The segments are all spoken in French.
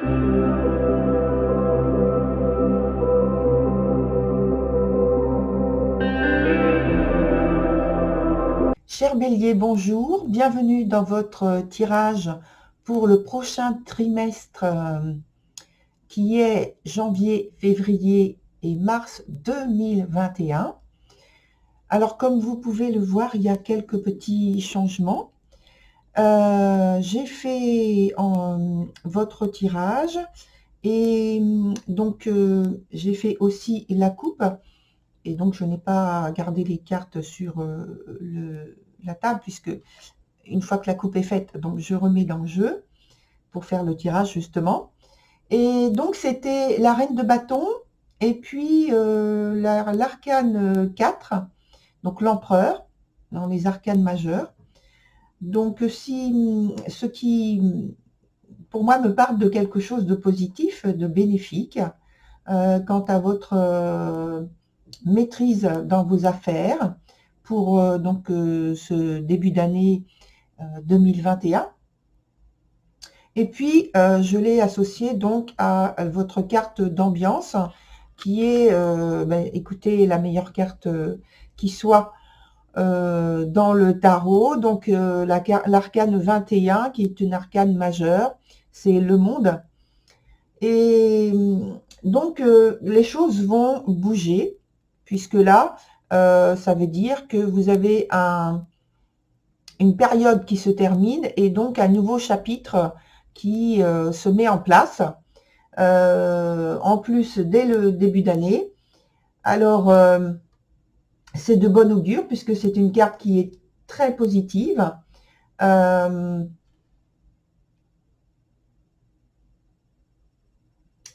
Cher Bélier, bonjour, bienvenue dans votre tirage pour le prochain trimestre qui est janvier, février et mars 2021. Alors comme vous pouvez le voir, il y a quelques petits changements. J'ai fait votre tirage et donc j'ai fait aussi la coupe. Et donc, je n'ai pas gardé les cartes sur la table, puisque une fois que la coupe est faite, donc je remets dans le jeu pour faire le tirage, justement. Et donc, c'était la reine de bâton, et puis l'arcane 4, donc l'empereur, dans les arcanes majeures. Donc, ce qui, pour moi, me parle de quelque chose de positif, de bénéfique, quant à votre maîtrise dans vos affaires pour ce début d'année 2021. Et puis, je l'ai associé donc à votre carte d'ambiance qui est, écoutez, la meilleure carte qui soit dans le tarot. Donc, l'arcane 21 qui est une arcane majeure, c'est le monde. Et donc, les choses vont bouger, puisque là, ça veut dire que vous avez une période qui se termine et donc un nouveau chapitre qui se met en place, en plus dès le début d'année. Alors, c'est de bon augure, puisque c'est une carte qui est très positive.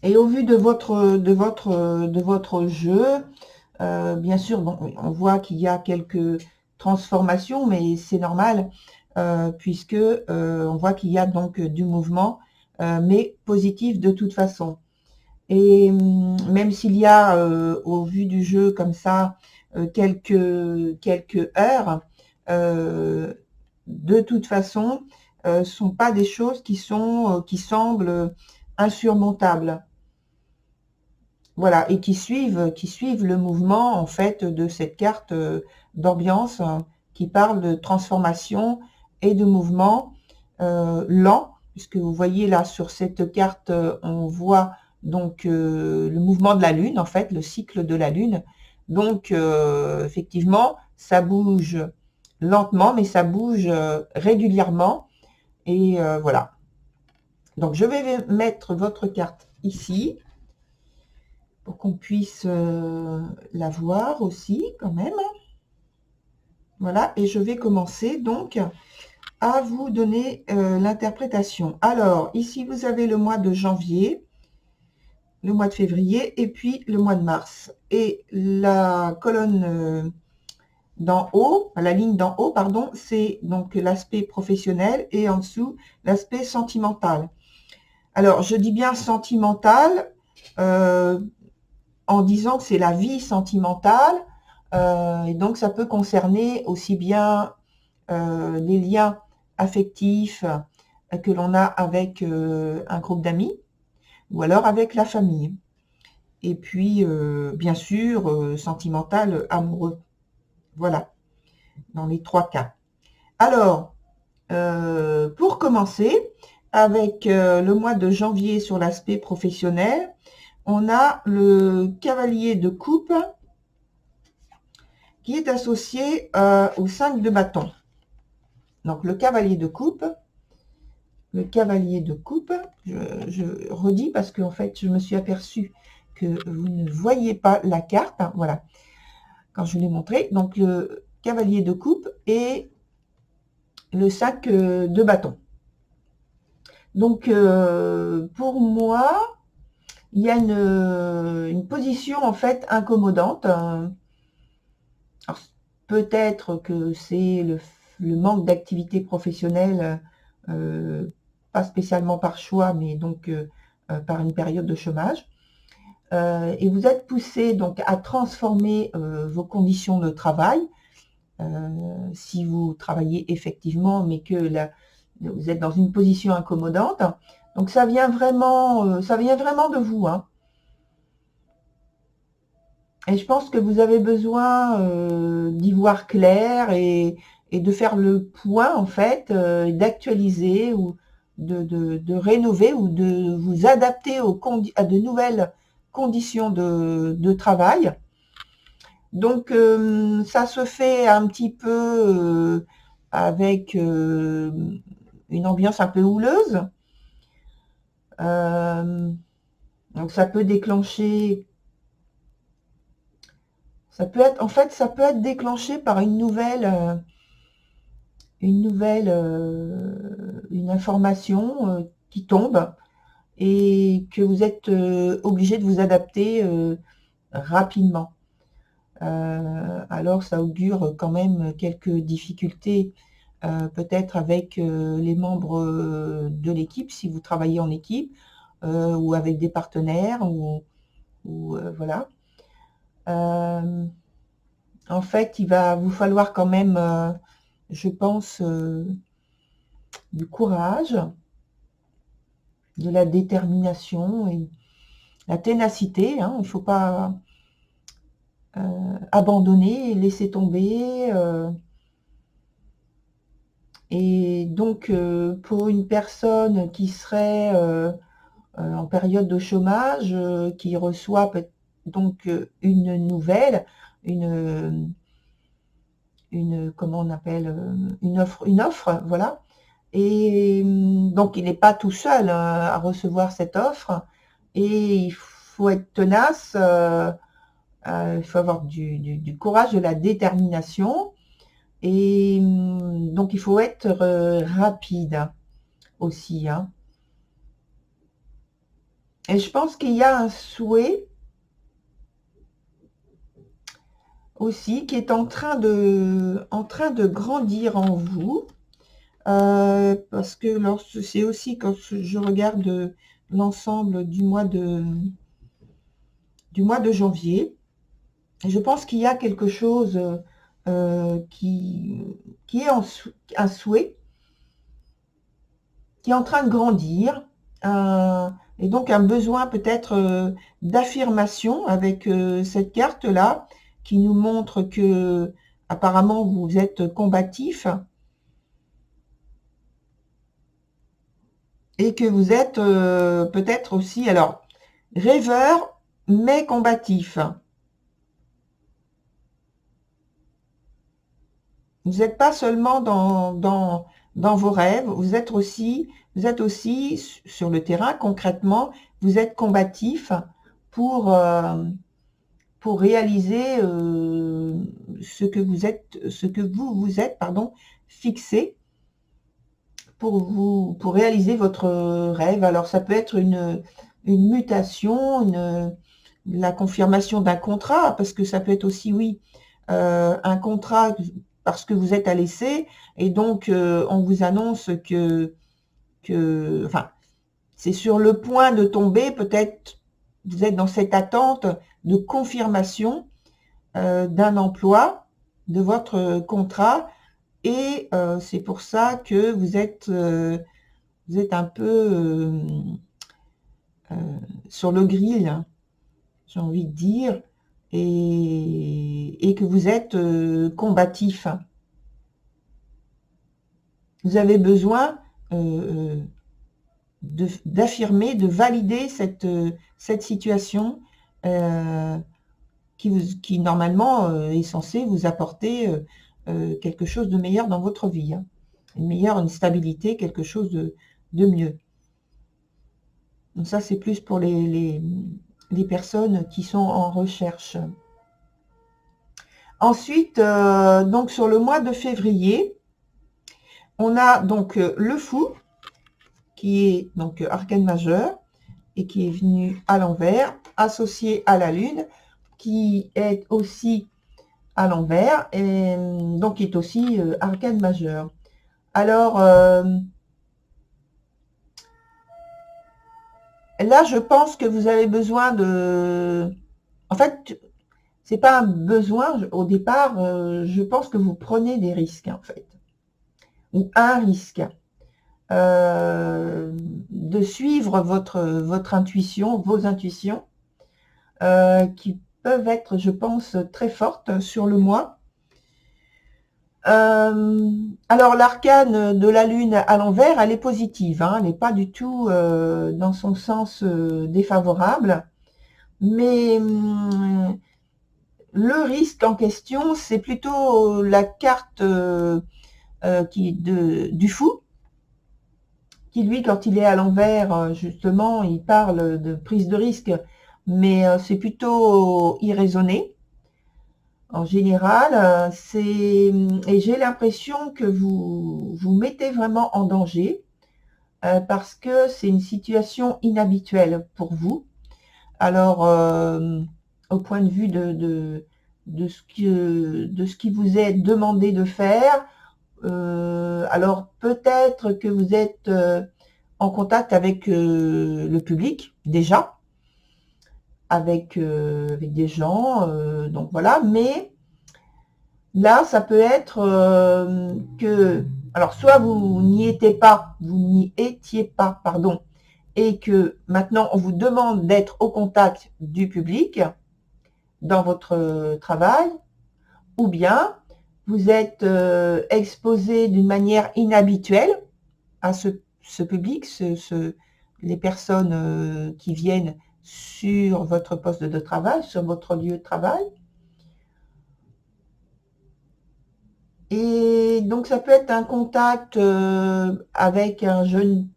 Et au vu de votre jeu, bien sûr, bon, on voit qu'il y a quelques transformations, mais c'est normal, puisque on voit qu'il y a donc du mouvement, mais positif de toute façon. Et même s'il y a, au vu du jeu comme ça, quelques heures, de toute façon, sont pas des choses qui semblent insurmontables. Voilà, et qui suivent le mouvement en fait de cette carte d'ambiance, qui parle de transformation et de mouvement lent, puisque vous voyez là sur cette carte, on voit donc le mouvement de la Lune, en fait, le cycle de la Lune. Donc effectivement, ça bouge lentement, mais ça bouge régulièrement. Et voilà. Donc je vais mettre votre carte ici, pour qu'on puisse la voir aussi quand même. Voilà, et je vais commencer donc à vous donner l'interprétation. Alors, ici, vous avez le mois de janvier, le mois de février et puis le mois de mars. Et la colonne d'en haut, la ligne d'en haut, pardon, c'est donc l'aspect professionnel et en dessous, l'aspect sentimental. Alors, je dis bien sentimental, en disant que c'est la vie sentimentale, et donc ça peut concerner aussi bien les liens affectifs que l'on a avec un groupe d'amis, ou alors avec la famille. Et puis, bien sûr, sentimental, amoureux. Voilà, dans les trois cas. Alors, pour commencer, avec le mois de janvier sur l'aspect professionnel, on a le cavalier de coupe qui est associé au 5 de bâton. Donc le cavalier de coupe, je redis parce qu'en fait je me suis aperçue que vous ne voyez pas la carte, hein, voilà, quand je l'ai montré. Donc le cavalier de coupe et le 5 de bâton. Donc pour moi, il y a une position en fait incommodante. Peut-être que c'est le manque d'activité professionnelle, pas spécialement par choix, mais donc par une période de chômage. Et vous êtes poussé donc à transformer vos conditions de travail, si vous travaillez effectivement, mais que vous êtes dans une position incommodante. Donc ça vient vraiment de vous, hein. Et je pense que vous avez besoin d'y voir clair et de faire le point, en fait, d'actualiser ou de rénover ou de vous adapter à de nouvelles conditions de travail. Donc, ça se fait un petit peu avec une ambiance un peu houleuse. Donc, ça peut déclencher... Ça peut être, en fait, ça peut être déclenché par une information qui tombe et que vous êtes obligé de vous adapter rapidement. Alors, ça augure quand même quelques difficultés, peut-être avec les membres de l'équipe, si vous travaillez en équipe, ou avec des partenaires, ou voilà. En fait, il va vous falloir quand même, je pense, du courage, de la détermination et la ténacité, hein. Il ne faut pas abandonner, laisser tomber. Et donc, pour une personne qui serait en période de chômage, qui reçoit donc une nouvelle, comment on appelle, une offre, voilà. Et donc, il n'est pas tout seul à recevoir cette offre. Et il faut être tenace, il faut avoir du courage, de la détermination. Et donc, il faut être rapide aussi, hein. Et je pense qu'il y a un souhait aussi qui est en train de grandir en vous. Parce que c'est aussi quand je regarde l'ensemble du mois de janvier, je pense qu'il y a quelque chose qui est un souhait, qui est en train de grandir, et donc un besoin peut-être d'affirmation avec cette carte-là, qui nous montre que apparemment vous êtes combatif, et que vous êtes peut-être aussi, alors, rêveur, mais combatif. Vous n'êtes pas seulement dans vos rêves, vous êtes aussi sur le terrain, concrètement, vous êtes combatif pour, pour réaliser ce que vous vous êtes, pardon, fixé pour réaliser votre rêve. Alors, ça peut être une mutation, la confirmation d'un contrat, parce que ça peut être aussi, oui, un contrat parce que vous êtes à l'essai, et donc on vous annonce enfin, c'est sur le point de tomber, peut-être vous êtes dans cette attente de confirmation d'un emploi, de votre contrat, et c'est pour ça que vous êtes un peu sur le grill, hein, j'ai envie de dire, et que vous êtes combatif. Vous avez besoin d'affirmer, de valider cette situation qui normalement est censée vous apporter quelque chose de meilleur dans votre vie, hein. Une stabilité, quelque chose de mieux. Donc ça, c'est plus pour les personnes qui sont en recherche. Ensuite, donc sur le mois de février, on a donc le fou, qui est donc arcane majeur, et qui est venu à l'envers, associé à la lune, qui est aussi à l'envers, et donc qui est aussi arcane majeur. Alors, là, je pense que vous avez besoin de... En fait, c'est pas un besoin, au départ, je pense que vous prenez des risques, en fait. Ou un risque. de suivre votre intuition, vos intuitions, qui peuvent être, je pense, très fortes sur le mois. Alors l'arcane de la lune à l'envers, elle est positive, hein, elle n'est pas du tout dans son sens défavorable, mais le risque en question, c'est plutôt la carte du fou, qui lui, quand il est à l'envers, justement, il parle de prise de risque, mais c'est plutôt irraisonné. En général, et j'ai l'impression que vous vous mettez vraiment en danger parce que c'est une situation inhabituelle pour vous. Alors, au point de vue de ce qui vous est demandé de faire, alors peut-être que vous êtes en contact avec le public déjà, avec des gens, donc voilà, mais là, ça peut être que, alors soit vous n'y étiez pas, pardon, et que maintenant on vous demande d'être au contact du public dans votre travail, ou bien vous êtes exposé d'une manière inhabituelle à ce public, les personnes qui viennent sur votre poste de travail, sur votre lieu de travail. Et donc ça peut être un contact avec un jeune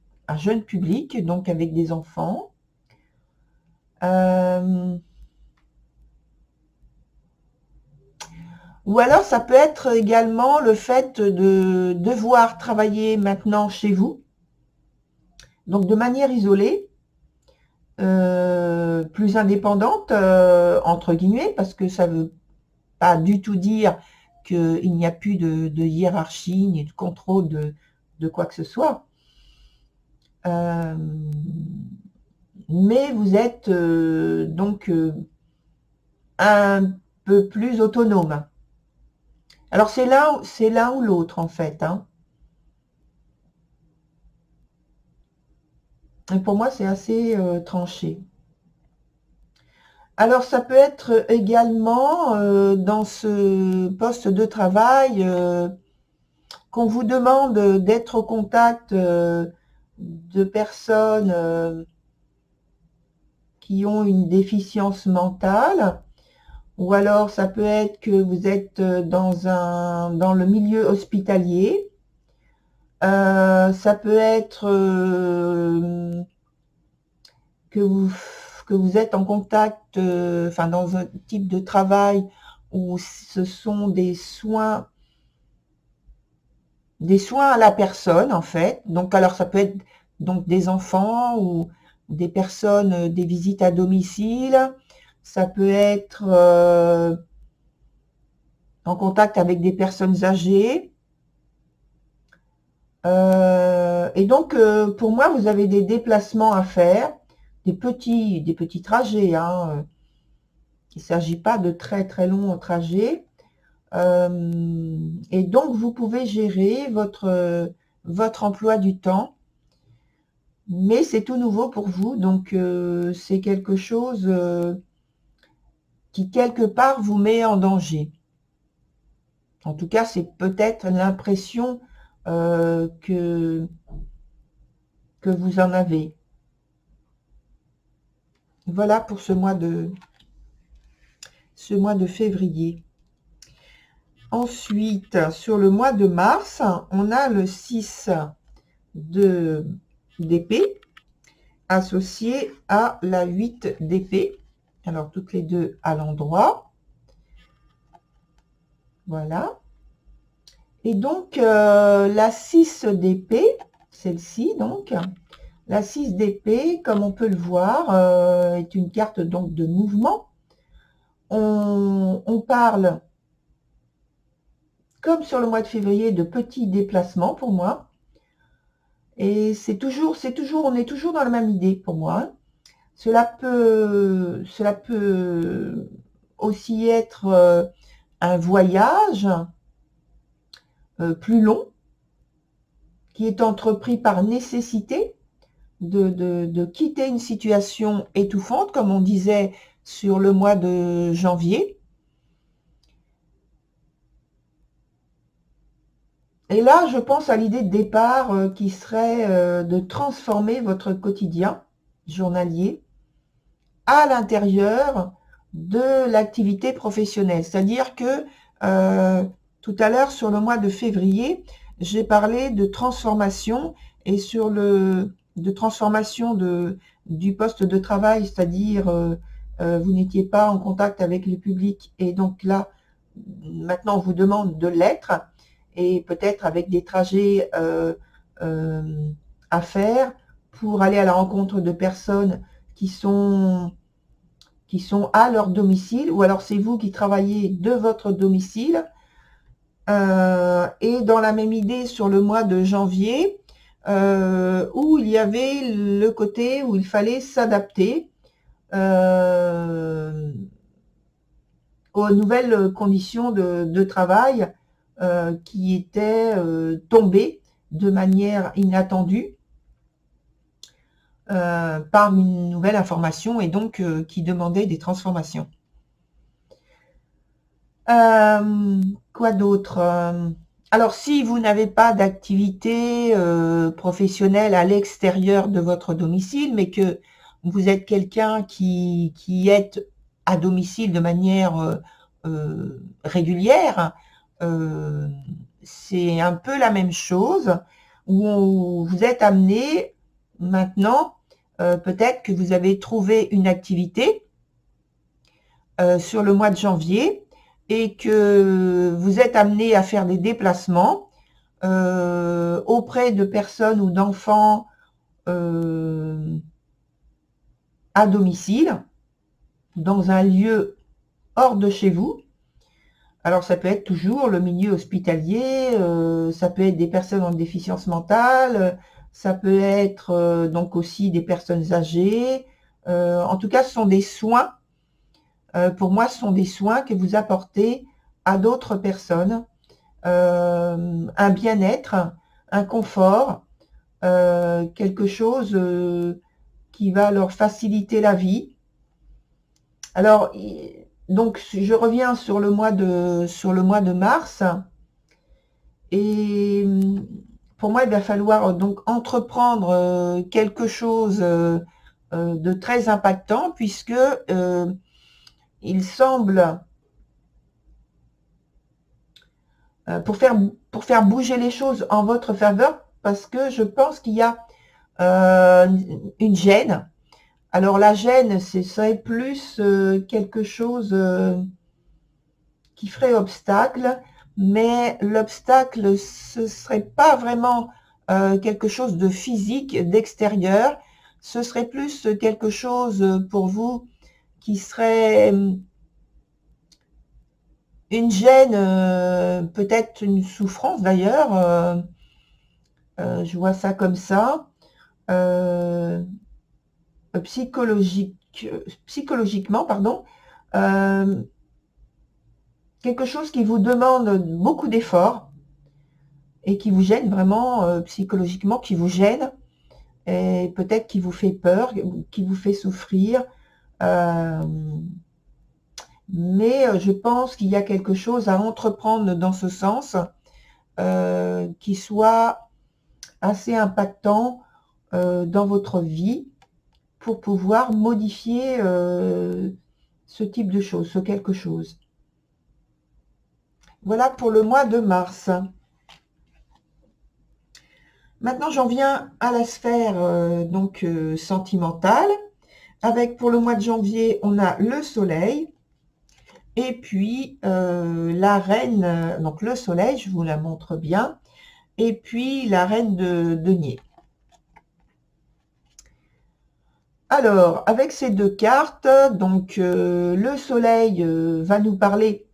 public, donc avec des enfants. Ou alors ça peut être également le fait de devoir travailler maintenant chez vous, donc de manière isolée, plus indépendante, entre guillemets, parce que ça ne veut pas du tout dire qu'il n'y a plus de hiérarchie ni de contrôle de quoi que ce soit. Mais vous êtes donc un peu plus autonome. Alors c'est l'un ou l'autre en fait, hein. Et pour moi c'est assez tranché. Alors ça peut être également dans ce poste de travail qu'on vous demande d'être au contact de personnes qui ont une déficience mentale, ou alors ça peut être que vous êtes dans le milieu hospitalier. Ça peut être que vous êtes en contact, enfin dans un type de travail où ce sont des soins à la personne en fait. Donc alors ça peut être donc des enfants ou des personnes, des visites à domicile. Ça peut être en contact avec des personnes âgées. Et donc pour moi vous avez des déplacements à faire, des petits trajets, hein. Il ne s'agit pas de très très longs trajets. Et donc vous pouvez gérer votre emploi du temps, mais c'est tout nouveau pour vous, donc c'est quelque chose qui quelque part vous met en danger. En tout cas, c'est peut-être l'impression que vous en avez. Voilà pour ce mois de février. Ensuite, sur le mois de mars, on a le 6 d'épée associé à la 8 d'épée. Alors, toutes les deux à l'endroit. Voilà. Et donc, la 6 d'épée, celle-ci, donc, la 6 d'épée, comme on peut le voir, est une carte donc de mouvement. On parle, comme sur le mois de février, de petits déplacements pour moi. Et on est toujours dans la même idée pour moi. Cela peut aussi être un voyage plus long, qui est entrepris par nécessité de quitter une situation étouffante, comme on disait sur le mois de janvier. Et là, je pense à l'idée de départ qui serait de transformer votre quotidien journalier à l'intérieur de l'activité professionnelle. C'est-à-dire que tout à l'heure, sur le mois de février, j'ai parlé de transformation et de transformation du poste de travail, c'est-à-dire vous n'étiez pas en contact avec le public et donc là, maintenant on vous demande de l'être et peut-être avec des trajets à faire pour aller à la rencontre de personnes qui sont à leur domicile, ou alors c'est vous qui travaillez de votre domicile. Et dans la même idée sur le mois de janvier, où il y avait le côté où il fallait s'adapter aux nouvelles conditions de travail qui étaient tombées de manière inattendue par une nouvelle information et donc qui demandait des transformations. Quoi d'autre? Alors, si vous n'avez pas d'activité professionnelle à l'extérieur de votre domicile, mais que vous êtes quelqu'un qui est à domicile de manière régulière, c'est un peu la même chose, où vous êtes amené maintenant, peut-être que vous avez trouvé une activité sur le mois de janvier, et que vous êtes amené à faire des déplacements auprès de personnes ou d'enfants à domicile, dans un lieu hors de chez vous. Alors ça peut être toujours le milieu hospitalier, ça peut être des personnes en déficience mentale, ça peut être donc aussi des personnes âgées. En tout cas, ce sont des soins. Pour moi, ce sont des soins que vous apportez à d'autres personnes, un bien-être, un confort, quelque chose qui va leur faciliter la vie. Alors, donc, je reviens sur le mois de mars, et pour moi, il va falloir donc entreprendre quelque chose de très impactant, puisque il semble, pour faire bouger les choses en votre faveur, parce que je pense qu'il y a une gêne. Alors la gêne, ce serait plus quelque chose qui ferait obstacle, mais l'obstacle, ce serait pas vraiment quelque chose de physique, d'extérieur, ce serait plus quelque chose pour vous qui serait une gêne, peut-être une souffrance d'ailleurs, je vois ça comme ça, psychologiquement, pardon, quelque chose qui vous demande beaucoup d'efforts et qui vous gêne vraiment psychologiquement, qui vous gêne et peut-être qui vous fait peur, qui vous fait souffrir. Mais je pense qu'il y a quelque chose à entreprendre dans ce sens qui soit assez impactant dans votre vie pour pouvoir modifier ce type de choses, ce quelque chose. Voilà pour le mois de mars. Maintenant, j'en viens à la sphère sentimentale. Avec pour le mois de janvier, on a le soleil. Et puis la reine, donc le soleil, je vous la montre bien. Et puis la reine de denier. Alors, avec ces deux cartes, donc le soleil va nous parler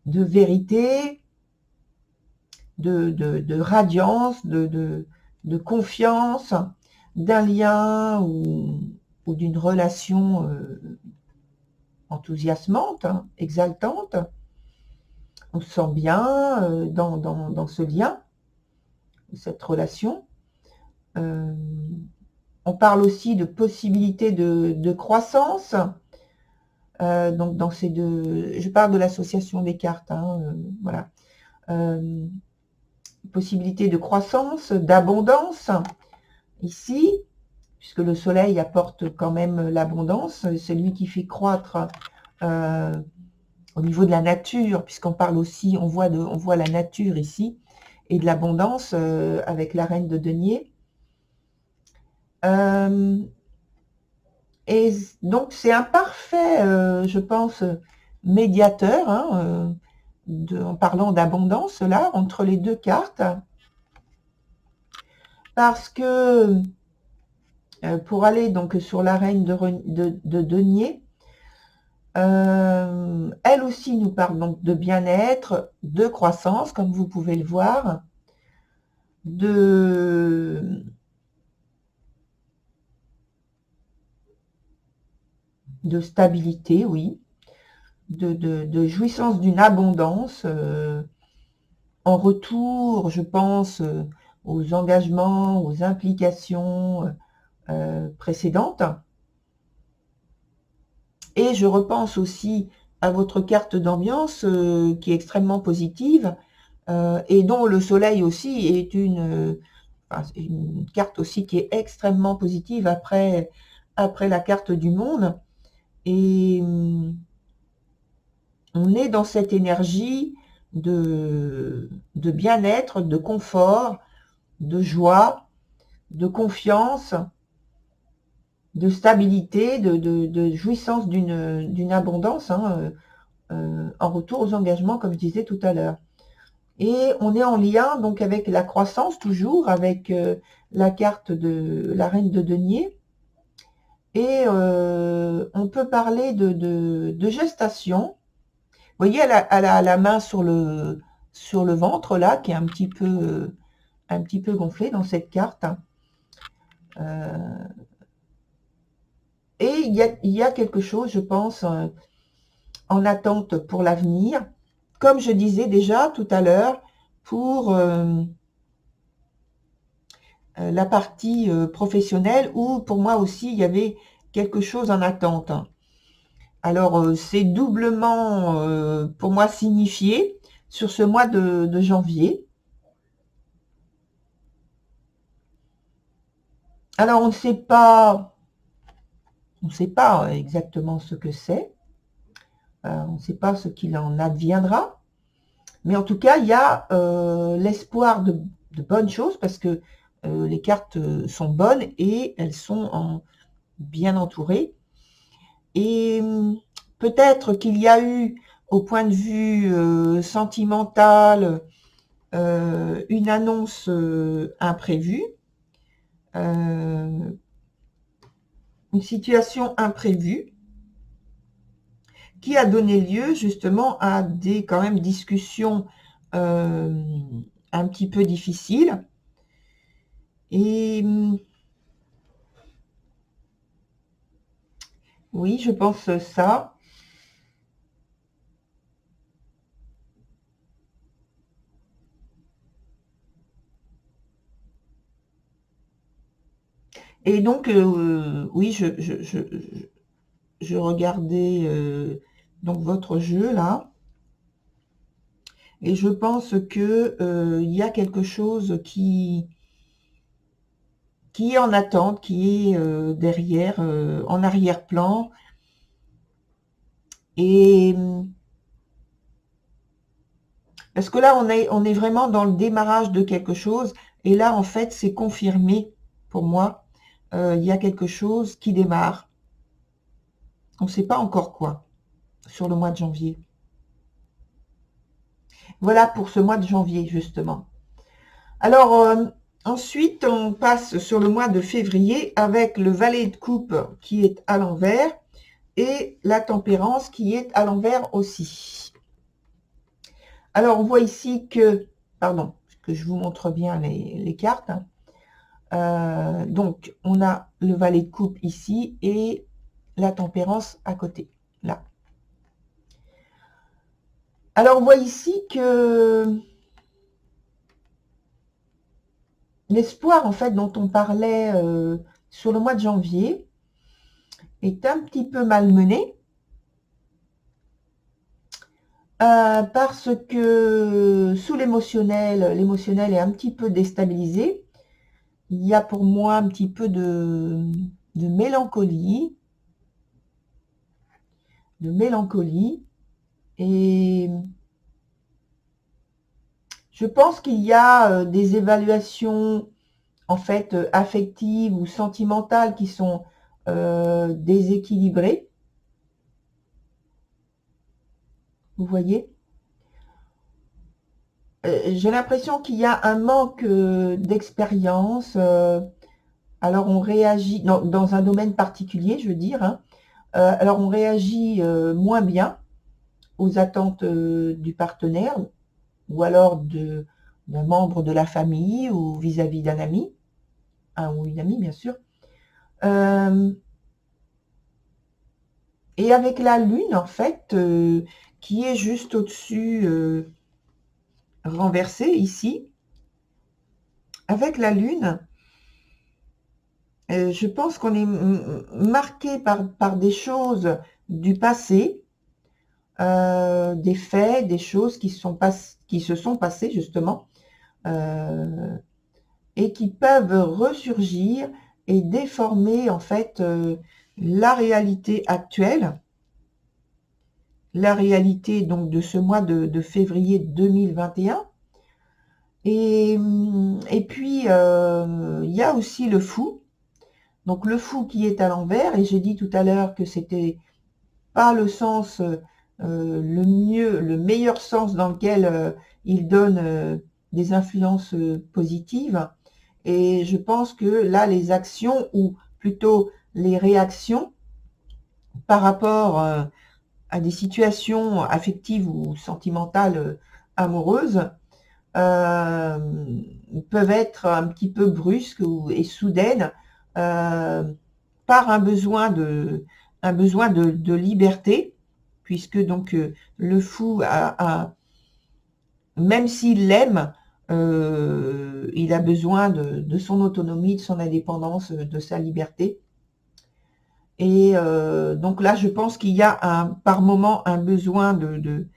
de vérité, de radiance, de confiance, d'un lien ou d'une relation enthousiasmante, hein, exaltante. On se sent bien dans ce lien. cette relation. On parle aussi de possibilités de croissance. Donc dans ces deux, je parle de l'association des cartes, hein, voilà. Possibilité de croissance, d'abondance, ici, puisque le soleil apporte quand même l'abondance, c'est lui qui fait croître au niveau de la nature, puisqu'on parle aussi, on voit la nature ici, et de l'abondance avec la reine de denier. Et donc c'est un parfait, je pense, médiateur, hein, en parlant d'abondance, là, entre les deux cartes, parce que pour aller donc sur la reine de denier, elle aussi nous parle donc de bien-être, de croissance, comme vous pouvez le voir, de stabilité, oui, de jouissance d'une abondance, en retour, je pense, aux engagements, aux implications précédentes. Et je repense aussi à votre carte d'ambiance qui est extrêmement positive et dont le soleil aussi est une carte aussi qui est extrêmement positive après la carte du monde. Et on est dans cette énergie de bien-être, de confort, de joie, de confiance, de stabilité, de jouissance d'une abondance, hein, en retour aux engagements, comme je disais tout à l'heure. Et on est en lien donc avec la croissance, toujours, avec la carte de la reine de denier. Et on peut parler de gestation. Vous voyez, elle a la main sur le ventre, là, qui est un petit peu gonflé dans cette carte. Et il y a quelque chose, je pense, en attente pour l'avenir. Comme je disais déjà tout à l'heure, pour la partie professionnelle, où pour moi aussi, il y avait quelque chose en attente. Alors, c'est doublement, pour moi, signifié sur ce mois de janvier. Alors, on ne sait pas exactement ce que c'est. On ne sait pas ce qu'il en adviendra. Mais en tout cas, il y a l'espoir de bonnes choses parce que les cartes sont bonnes et elles sont bien entourées. Et peut-être qu'il y a eu, au point de vue sentimental, une annonce imprévue, une situation imprévue, qui a donné lieu justement à des quand même discussions un petit peu difficiles. Et oui, je pense ça. Et donc, oui, je regardais donc votre jeu là. Et je pense que il y a quelque chose qui est en attente, qui est derrière, en arrière-plan. Et parce que là, on est vraiment dans le démarrage de quelque chose. Et là, en fait, c'est confirmé pour moi. Il y a quelque chose qui démarre. On ne sait pas encore quoi sur le mois de janvier. Voilà pour ce mois de janvier, justement. Alors, ensuite, on passe sur le mois de février avec le valet de coupe qui est à l'envers et la tempérance qui est à l'envers aussi. Alors, on voit ici que, pardon, que je vous montre bien les cartes. Donc, on a le valet de coupe ici et la tempérance à côté, là. Alors, on voit ici que l'espoir, en fait, dont on parlait sur le mois de janvier, est un petit peu malmené parce que sous l'émotionnel est un petit peu déstabilisé. Il y a pour moi un petit peu de mélancolie, et je pense qu'il y a des évaluations en fait affectives ou sentimentales qui sont déséquilibrées. Vous voyez, j'ai l'impression qu'il y a un manque d'expérience. Alors on réagit dans un domaine particulier, je veux dire, hein. Alors on réagit moins bien aux attentes du partenaire ou alors d'un membre de la famille ou vis-à-vis d'un ami, un ou une amie bien sûr. Et avec la lune en fait, qui est juste au-dessus, renversée ici, avec la lune, je pense qu'on est marqué par des choses du passé, des faits, des choses qui se sont passées justement, et qui peuvent ressurgir et déformer en fait la réalité actuelle, la réalité donc de ce mois de février 2021. Et puis, il y a aussi le fou. Donc le fou qui est à l'envers, et j'ai dit tout à l'heure que c'était pas le sens, le meilleur sens dans lequel il donne des influences positives. Et je pense que là, les actions, ou plutôt les réactions par rapport à des situations affectives ou sentimentales amoureuses, peuvent être un petit peu brusques et soudaines, par un besoin de liberté, puisque donc le fou même s'il l'aime, il a besoin de son autonomie, de son indépendance, de sa liberté. Et donc là, je pense qu'il y a par moment un besoin de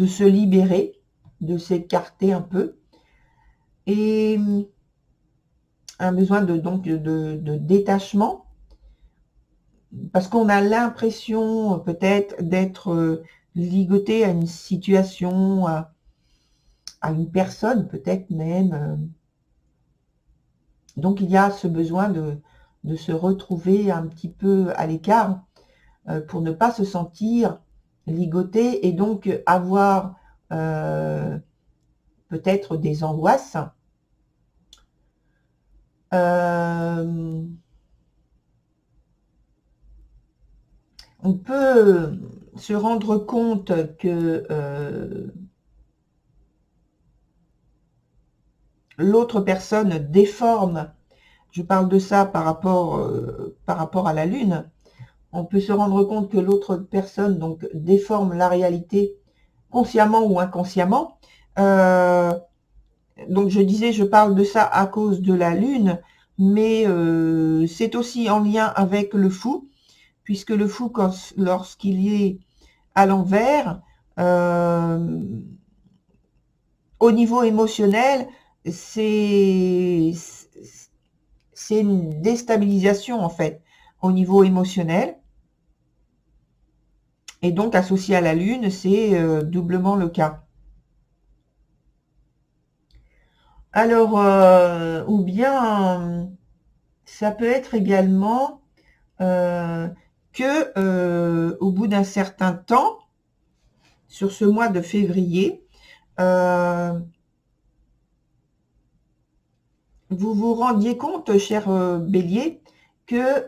se libérer, de s'écarter un peu, et un besoin de détachement, parce qu'on a l'impression peut-être d'être ligoté à une situation, à une personne peut-être même. Donc il y a ce besoin de se retrouver un petit peu à l'écart pour ne pas se sentir ligoté, et donc avoir peut-être des angoisses. On peut se rendre compte que l'autre personne déforme, je parle de ça par rapport à la Lune, on peut se rendre compte que l'autre personne donc déforme la réalité consciemment ou inconsciemment. Donc je disais, je parle de ça à cause de la Lune, mais c'est aussi en lien avec le fou, puisque le fou, lorsqu'il est à l'envers, au niveau émotionnel, c'est une déstabilisation en fait, au niveau émotionnel. Et donc associé à la Lune, c'est doublement le cas. Alors, ou bien, ça peut être également que au bout d'un certain temps, sur ce mois de février, vous vous rendiez compte, cher Bélier, que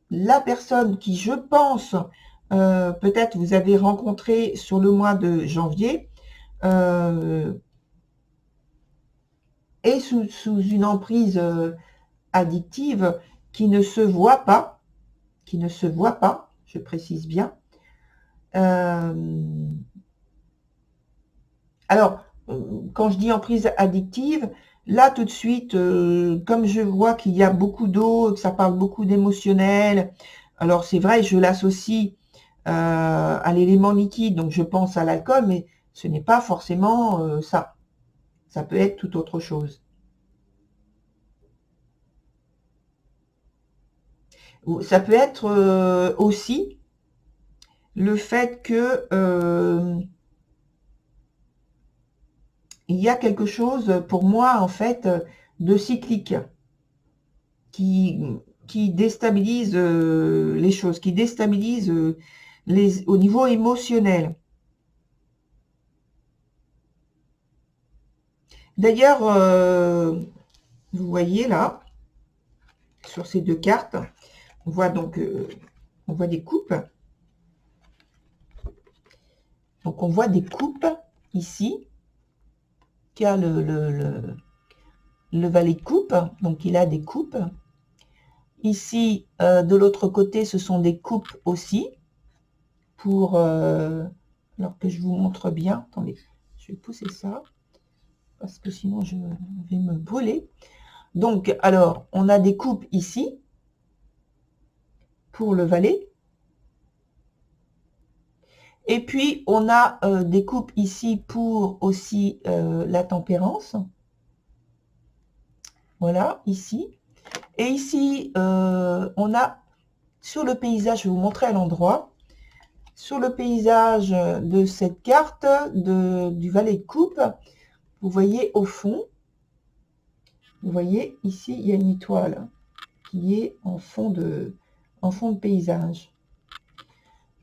la personne qui, je pense, peut-être vous avez rencontré sur le mois de janvier, est sous une emprise addictive qui ne se voit pas, je précise bien. Alors, quand je dis emprise addictive, là tout de suite, comme je vois qu'il y a beaucoup d'eau, que ça parle beaucoup d'émotionnel, alors c'est vrai, je l'associe à l'élément liquide, donc je pense à l'alcool, mais ce n'est pas forcément ça. Ça peut être tout autre chose. Ça peut être aussi le fait que il y a quelque chose pour moi en fait de cyclique qui, qui déstabilise les choses, qui déstabilise au niveau émotionnel. D'ailleurs, vous voyez là, sur ces deux cartes, on voit donc on voit des coupes. Donc on voit des coupes ici, qui a le valet de coupe, donc il a des coupes. Ici, de l'autre côté, ce sont des coupes aussi, pour, alors que je vous montre bien, attendez, je vais pousser ça, parce que sinon je vais me brûler. Donc, alors, on a des coupes ici, pour le valet, et puis on a des coupes ici pour aussi la tempérance, voilà, ici. Et ici, on a sur le paysage, je vais vous montrer à l'endroit, sur le paysage de cette carte du valet de coupe, vous voyez au fond, vous voyez ici, il y a une étoile qui est en fond de paysage.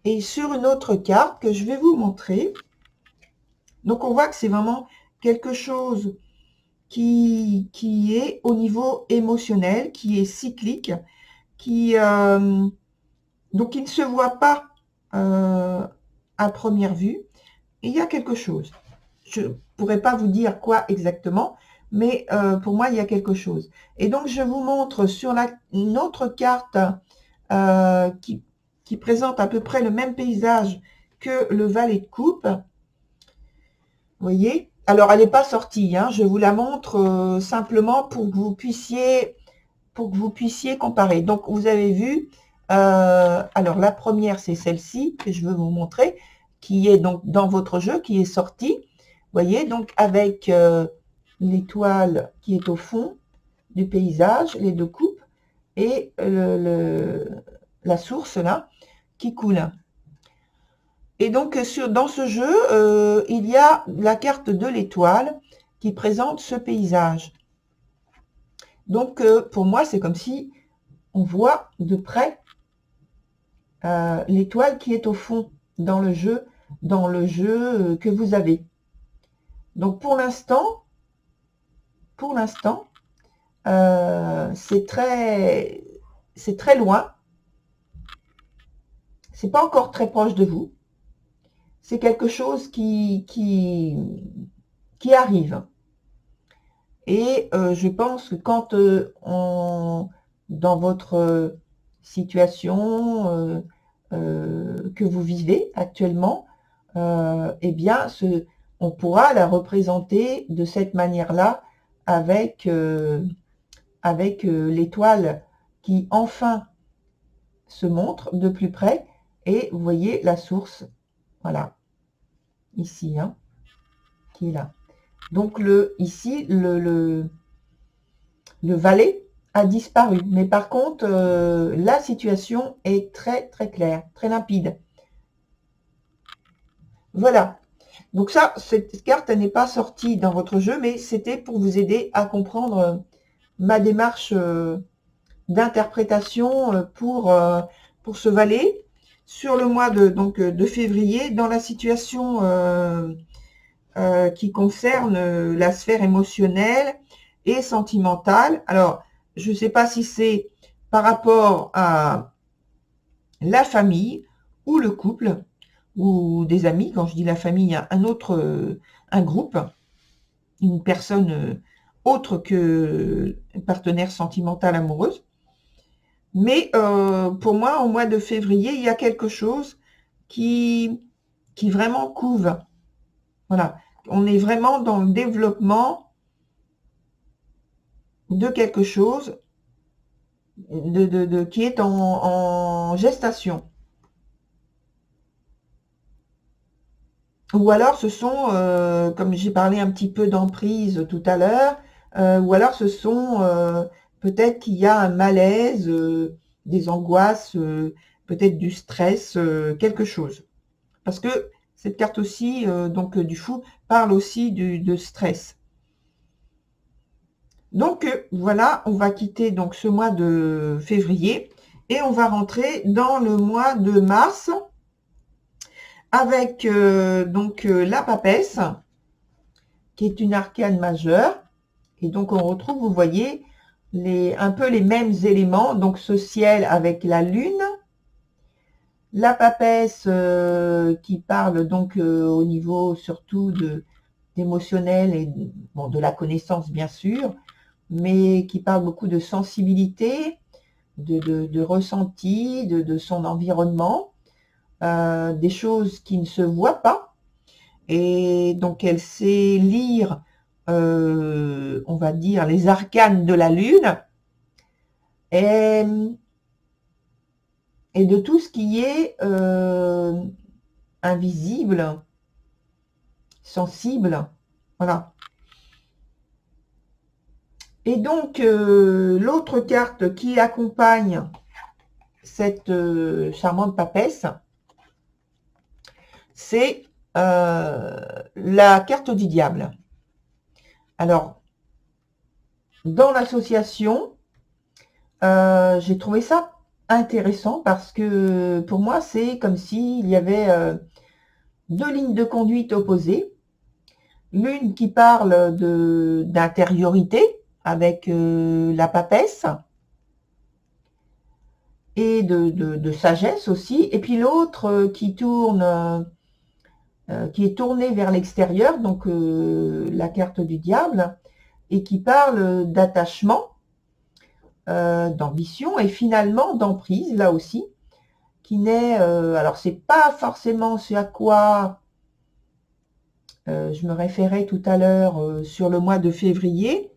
Et sur une autre carte que je vais vous montrer, donc on voit que c'est vraiment quelque chose qui est au niveau émotionnel, qui est cyclique, donc il ne se voit pas à première vue. Et il y a quelque chose. Je ne pourrais pas vous dire quoi exactement, mais pour moi, il y a quelque chose. Et donc, je vous montre sur une autre carte qui présente à peu près le même paysage que le valet de coupe. Vous voyez? Alors, elle n'est pas sortie, hein, je vous la montre simplement pour que vous puissiez comparer. Donc, vous avez vu, alors la première, c'est celle-ci que je veux vous montrer, qui est donc dans votre jeu, qui est sortie. Vous voyez, donc avec l'étoile qui est au fond du paysage, les deux coupes, et la source là, qui coule. Et donc, dans ce jeu, il y a la carte de l'étoile qui présente ce paysage. Donc, pour moi, c'est comme si on voit de près l'étoile qui est au fond dans le jeu que vous avez. Donc pour l'instant, c'est très loin. C'est pas encore très proche de vous. C'est quelque chose qui arrive. Et je pense que quand dans votre situation que vous vivez actuellement, eh bien, on pourra la représenter de cette manière-là avec l'étoile qui enfin se montre de plus près. Et vous voyez la source, voilà, ici, hein, qui est là. Donc ici, le valet a disparu. Mais par contre, la situation est très très claire, très limpide. Voilà. Donc ça, cette carte, elle n'est pas sortie dans votre jeu, mais c'était pour vous aider à comprendre ma démarche d'interprétation pour ce valet sur le mois de février, dans la situation qui concerne la sphère émotionnelle et sentimentale. Alors, je ne sais pas si c'est par rapport à la famille ou le couple ou des amis. Quand je dis la famille, il y a un groupe, une personne autre que partenaire sentimental amoureuse. Mais pour moi, au mois de février, il y a quelque chose qui vraiment couve. Voilà, On est vraiment dans le développement de quelque chose qui est en gestation. Ou alors ce sont, comme j'ai parlé un petit peu d'emprise tout à l'heure, ou alors ce sont peut-être qu'il y a un malaise, des angoisses, peut-être du stress, quelque chose. Parce que cette carte aussi, donc du fou, parle aussi de stress. Donc voilà, on va quitter donc ce mois de février et on va rentrer dans le mois de mars avec donc la papesse, qui est une arcane majeure. Et donc on retrouve, vous voyez, un peu les mêmes éléments, donc ce ciel avec la lune, la papesse qui parle donc au niveau surtout d'émotionnel et bon, de la connaissance bien sûr, mais qui parle beaucoup de sensibilité, de ressenti, de son environnement, des choses qui ne se voient pas. Et donc elle sait lire, on va dire, les arcanes de la lune et, de tout ce qui est invisible, sensible. Voilà. Et donc, l'autre carte qui accompagne cette charmante papesse, c'est la carte du diable. Alors, dans l'association, j'ai trouvé ça intéressant parce que pour moi, c'est comme s'il y avait deux lignes de conduite opposées. L'une qui parle d'intériorité avec la papesse et de sagesse aussi, et puis l'autre qui tourne, qui est tournée vers l'extérieur, donc la carte du diable, et qui parle d'attachement, d'ambition et finalement d'emprise, là aussi, qui n'est, alors c'est pas forcément ce à quoi je me référais tout à l'heure sur le mois de février,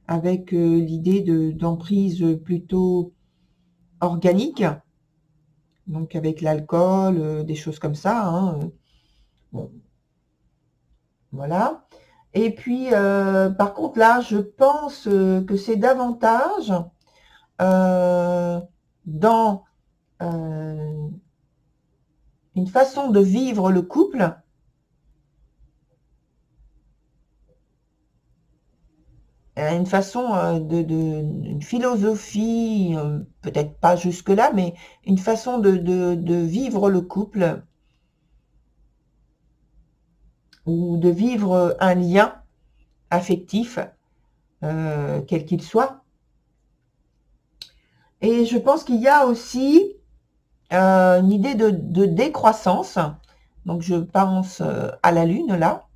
avec l'idée d'emprise plutôt organique, donc avec l'alcool, des choses comme ça. Hein. Bon, voilà. Et puis, par contre, là, je pense que c'est davantage dans une façon de vivre le couple, une façon une philosophie, peut-être pas jusque-là, mais une façon de vivre le couple ou de vivre un lien affectif, quel qu'il soit. Et je pense qu'il y a aussi une idée de décroissance. Donc je pense à la Lune là,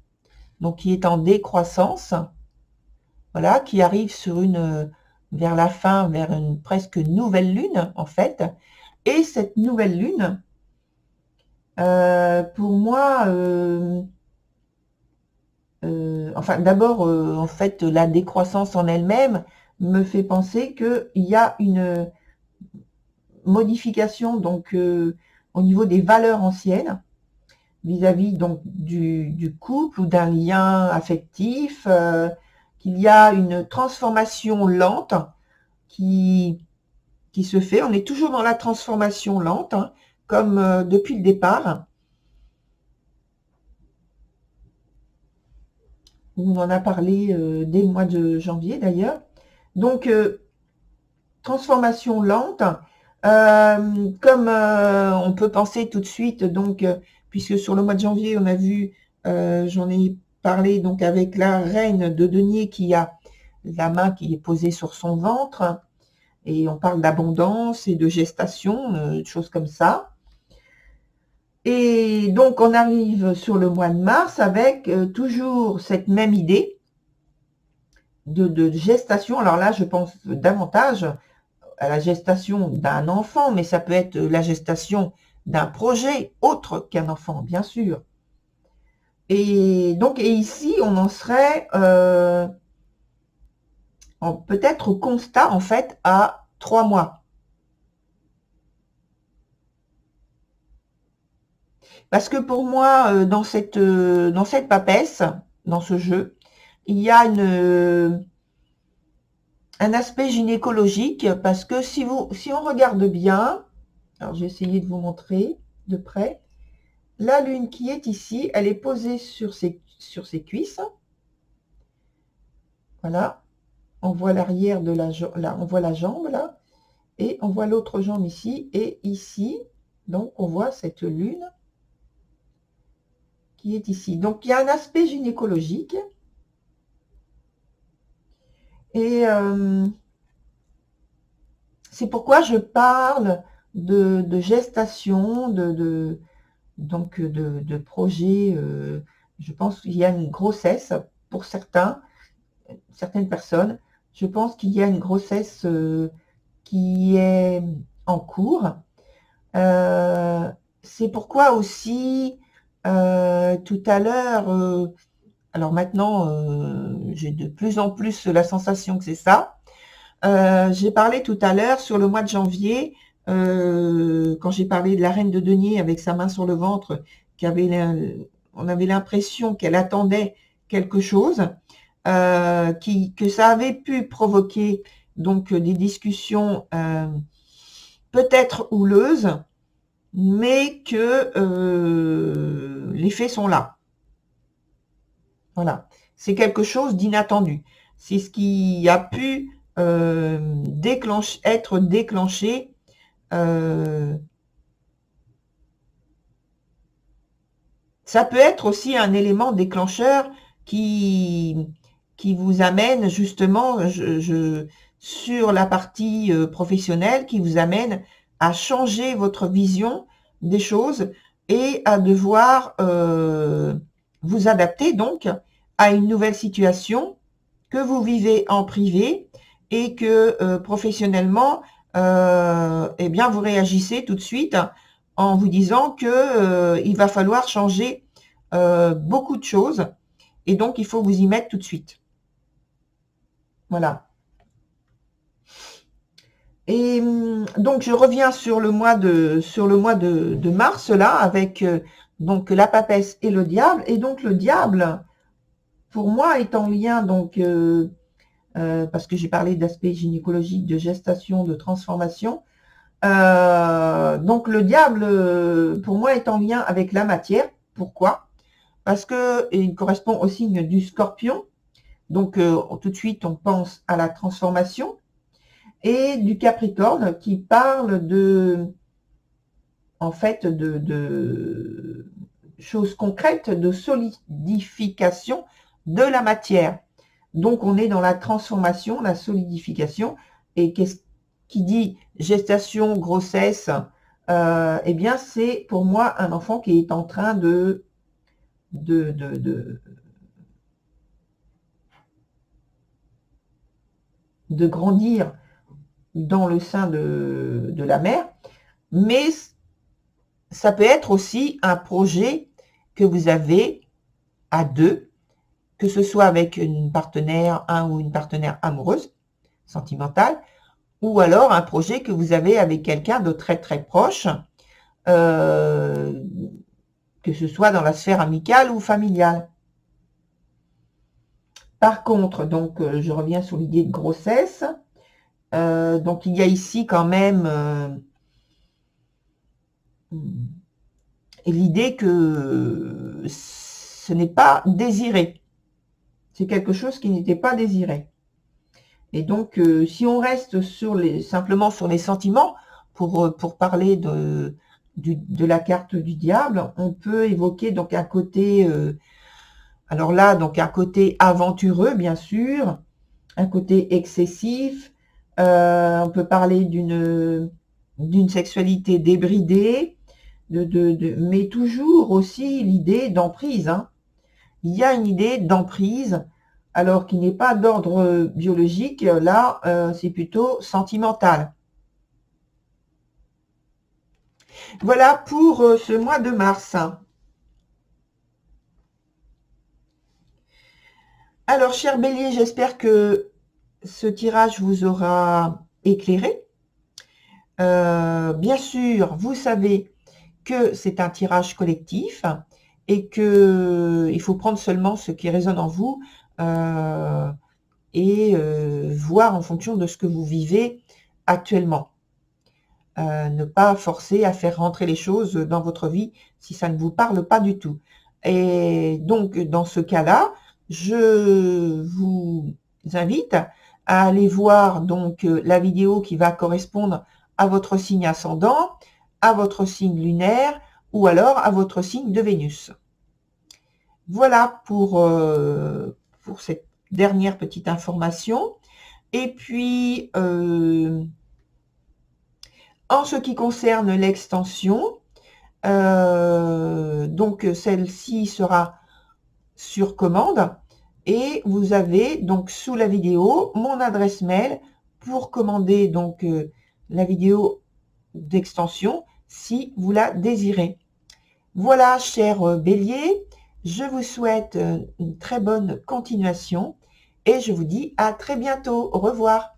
donc qui est en décroissance, voilà, qui arrive sur vers la fin, vers une presque nouvelle Lune en fait. Et cette nouvelle Lune, pour moi, enfin d'abord, en fait, la décroissance en elle-même me fait penser qu'il y a une modification donc au niveau des valeurs anciennes vis-à-vis donc du couple ou d'un lien affectif, qu'il y a une transformation lente qui se fait. On est toujours dans la transformation lente, hein, comme depuis le départ. On en a parlé dès le mois de janvier d'ailleurs. Donc, transformation lente, comme on peut penser tout de suite, donc, puisque sur le mois de janvier, on a vu, j'en ai parlé donc avec la reine de denier qui a la main qui est posée sur son ventre, et on parle d'abondance et de gestation, choses comme ça. Et donc, on arrive sur le mois de mars avec toujours cette même idée de gestation. Alors là, je pense davantage à la gestation d'un enfant, mais ça peut être la gestation d'un projet autre qu'un enfant, bien sûr. Et donc, et ici, on en serait peut-être au constat, en fait, à 3 mois. Parce que pour moi, dans cette papesse, dans ce jeu, il y a un aspect gynécologique, parce que si on regarde bien, alors j'ai essayé de vous montrer de près, la lune qui est ici, elle est posée sur ses cuisses. Voilà, on voit l'arrière de la jambe, là, on voit la jambe là, et on voit l'autre jambe ici, et ici, donc on voit cette lune qui est ici. Donc il y a un aspect gynécologique, et c'est pourquoi je parle de gestation, donc de projet. Je pense qu'il y a une grossesse pour certaines personnes. Je pense qu'il y a une grossesse qui est en cours. C'est pourquoi aussi, tout à l'heure, alors maintenant, j'ai de plus en plus la sensation que c'est ça. J'ai parlé tout à l'heure sur le mois de janvier, quand j'ai parlé de la reine de denier avec sa main sur le ventre, on avait l'impression qu'elle attendait quelque chose, que ça avait pu provoquer donc des discussions peut-être houleuses, mais que les faits sont là. Voilà, c'est quelque chose d'inattendu. C'est ce qui a pu être déclenché. Ça peut être aussi un élément déclencheur qui, qui vous amène justement sur la partie professionnelle, qui vous amène à changer votre vision des choses et à devoir vous adapter donc à une nouvelle situation que vous vivez en privé et que professionnellement, eh bien, vous réagissez tout de suite en vous disant que il va falloir changer beaucoup de choses et donc il faut vous y mettre tout de suite. Voilà. Et donc je reviens sur le mois de mars là avec donc la papesse et le diable. Et donc le diable, pour moi, est en lien donc parce que j'ai parlé d'aspect gynécologique, de gestation, de transformation. Donc le diable, pour moi, est en lien avec la matière. Pourquoi? Parce que il correspond au signe du Scorpion. Donc tout de suite, on pense à la transformation. Et du Capricorne qui parle en fait, de choses concrètes, de solidification de la matière. Donc, on est dans la transformation, la solidification. Et qu'est-ce qui dit gestation, grossesse, eh bien, c'est pour moi un enfant qui est en train de, de grandir dans le sein de la mère. Mais ça peut être aussi un projet que vous avez à deux, que ce soit avec un ou une partenaire amoureuse, sentimentale, ou alors un projet que vous avez avec quelqu'un de très très proche, euh, que ce soit dans la sphère amicale ou familiale. Par contre, donc, je reviens sur l'idée de grossesse. Donc, il y a ici quand même l'idée que ce n'est pas désiré. C'est quelque chose qui n'était pas désiré. Et donc, si on reste simplement sur les sentiments, pour parler de la carte du diable, on peut évoquer donc un côté, alors là, donc un côté aventureux, bien sûr, un côté excessif, on peut parler d'une sexualité débridée, mais toujours aussi l'idée d'emprise, hein. Il y a une idée d'emprise, alors qui n'est pas d'ordre biologique, là, c'est plutôt sentimental. Voilà pour ce mois de mars. Alors, cher Bélier, j'espère que ce tirage vous aura éclairé. Bien sûr, vous savez que c'est un tirage collectif et que il faut prendre seulement ce qui résonne en vous et voir en fonction de ce que vous vivez actuellement. Ne pas forcer à faire rentrer les choses dans votre vie si ça ne vous parle pas du tout. Et donc, dans ce cas-là, je vous invite à aller voir donc la vidéo qui va correspondre à votre signe ascendant, à votre signe lunaire ou alors à votre signe de Vénus. Voilà pour cette dernière petite information. Et puis, en ce qui concerne l'extension, donc celle-ci sera sur commande et vous avez donc sous la vidéo mon adresse mail pour commander donc la vidéo d'extension si vous la désirez. Voilà, cher Bélier, je vous souhaite une très bonne continuation et je vous dis à très bientôt. Au revoir.